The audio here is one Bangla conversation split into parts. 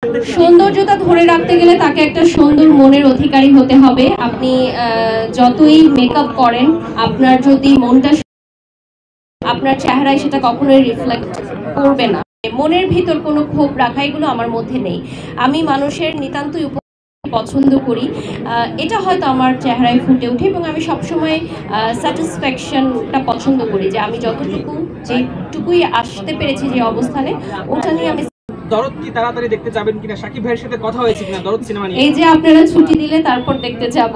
সৌন্দর্যতা ধরে রাখতে গেলে তাকে একটা সুন্দর মনের অধিকারী হতে হবে। আপনি যতই মেকআপ করেন, আপনার যদি মনটা আপনার চেহারায় সেটা কখনোই রিফ্লেক্ট করবে না। মনের ভিতর কোনো ক্ষোভ রাখা এগুলো আমার মধ্যে নেই। আমি মানুষের নিতান্তই পছন্দ করি, এটা হয়তো আমার চেহারায় ফুটে ওঠে এবং আমি সবসময় স্যাটিসফ্যাকশনটা পছন্দ করি যে আমি যেটুকুই আসতে পেরেছি যে অবস্থানে, ওটা নিয়ে আমি। দরদ কি তাড়াতাড়ি দেখতে যাবেন কিনা? শাকিব ভাইয়ের সাথে কথা হয়েছে কিনা দরদ সিনেমা নিয়ে? এই যে আপনারা ছুটি দিলে তারপর দেখতে যাব।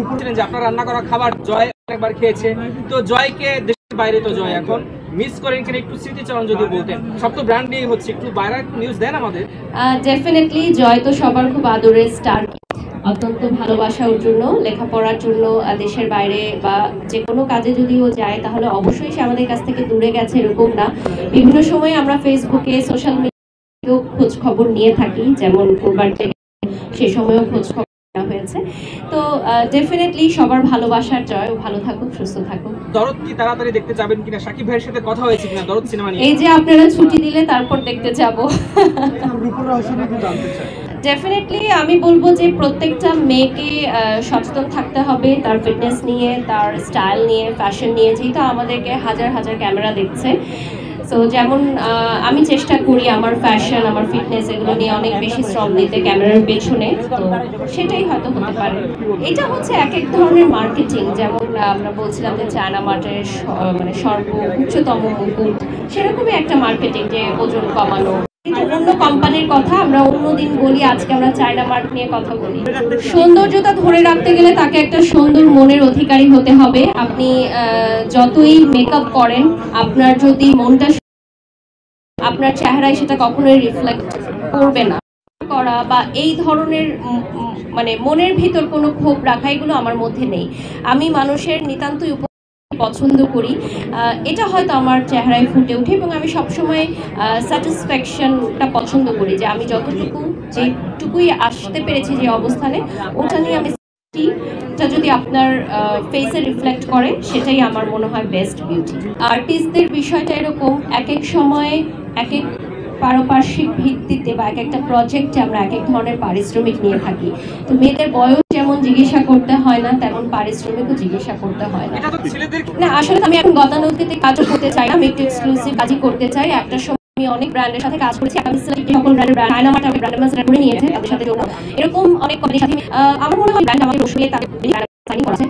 বলছিলেন যে আপনার রান্না করা খাবার জয় অনেকবার খেয়েছে, তো জয়কে দেশের বাইরে তো জয় এখন মিস করেন কিনা একটু স্মৃতিচারণ যদি বলতেন। সব তো ব্র্যান্ড নিয়ে হচ্ছে, একটু বাইরে নিউজ দেন আমাদের। ডেফিনেটলি জয় তো সবার খুব আদরের স্টার, অত্যন্ত ভালোবাসা ওর জন্য, লেখাপড়ার জন্য দেশের বাইরে বা যে কোনো কাজে যদি ও যায় তাহলে অবশ্যই সে আমাদের কাছ থেকে দূরে গেছে এরকম না। বিভিন্ন সময় আমরা ফেসবুকে সোশ্যাল মিডিয়াতেও খোঁজ খবর নিয়ে থাকি, যেমন পূর্বার থেকে সে সময়ও খোঁজ খবর নেওয়া হয়েছে। তো ডেফিনেটলি সবার ভালোবাসার জয়, ও ভালো থাকুক, সুস্থ থাকুক। দরদ কি তাড়াতাড়ি দেখতে যাবেন কিনা? শাকিব ভাইয়ের সাথে কথা হয়েছে কিনা দরদ সিনেমা নিয়ে? এই যে আপনারা ছুটি দিলে তারপর দেখতে যাব। ডেফিনেটলি আমি বলবো যে প্রত্যেকটা মেয়েকে সচেতন থাকতে হবে তার ফিটনেস নিয়ে, তার স্টাইল নিয়ে, ফ্যাশন নিয়ে, যেহেতু আমাদেরকে হাজার হাজার ক্যামেরা দেখছে। সো যেমন আমি চেষ্টা করি আমার ফ্যাশন, আমার ফিটনেস এগুলো নিয়ে অনেক বেশি শ্রম দিতে ক্যামেরার পেছনে, তো সেটাই হয়তো হতে পারে। এটা হচ্ছে এক এক ধরনের মার্কেটিং, যেমন আমরা বলছিলাম যে চায়না মার্টের মানে উচ্চতম মুকুট, সেরকমই একটা মার্কেটিং, যে ওজন কমানো। অন্য কোম্পানির কথা আমরা অন্যদিন বলি, আজকে আমরা চায়না মার্ট নিয়ে কথা বলি। সৌন্দর্যতা ধরে রাখতে গেলে তাকে একটা সুন্দর মনের অধিকারী হতে হবে। আপনি যতই মেকআপ করেন, আপনার যদি মনটা আপনার চেহারায় সেটা কখনোই রিফ্লেক্ট করবে না করা বা এই ধরনের মানে মনের ভিতর কোনো ক্ষোভ রাখা এগুলো আমার মধ্যে নেই। আমি মানুষের নিতান্তই পছন্দ করি, এটা হয়তো আমার চেহারায় ফুটে ওঠে এবং আমি সবসময় স্যাটিসফ্যাকশনটা পছন্দ করি যে আমি যেটুকুই আসতে পেরেছি যে অবস্থানে, ওটা নিয়ে আমি যদি আপনার ফেসে রিফ্লেক্ট করে, সেটাই আমার মনে হয় বেস্ট বিউটি। আর্টিস্টদের বিষয়টা এরকম, এক এক সময় এক এক পারিপার্শ্বিক ভিত্তিতে বা এক একটা প্রজেক্টে আমরা এক এক ধরনের পারিশ্রমিক নিয়ে থাকি। তো মেয়েদের বয়স যেমন জিজ্ঞাসা করতে হয় না, তেমন পারিশ্রমিকও জিজ্ঞাসা করতে হয় না। না, আসলে আমি এখন গতানুগতিক কাজও করতে চাই না, আমি একটু এক্সক্লুসিভ কাজই করতে চাই। একটা সময় আমি অনেক ব্র্যান্ডের সাথে কাজ করেছি, আমি সকল ব্র্যান্ডের চায়না মার্ট আমি ব্র্যান্ড অ্যাম্বাসেডর করে নিয়েছে তাদের সাথে জন্য, এরকম অনেক কোম্পানির সাথে আমার মনে হয় ব্র্যান্ড আমাকে রসুলে তাদের সাইন করেছে।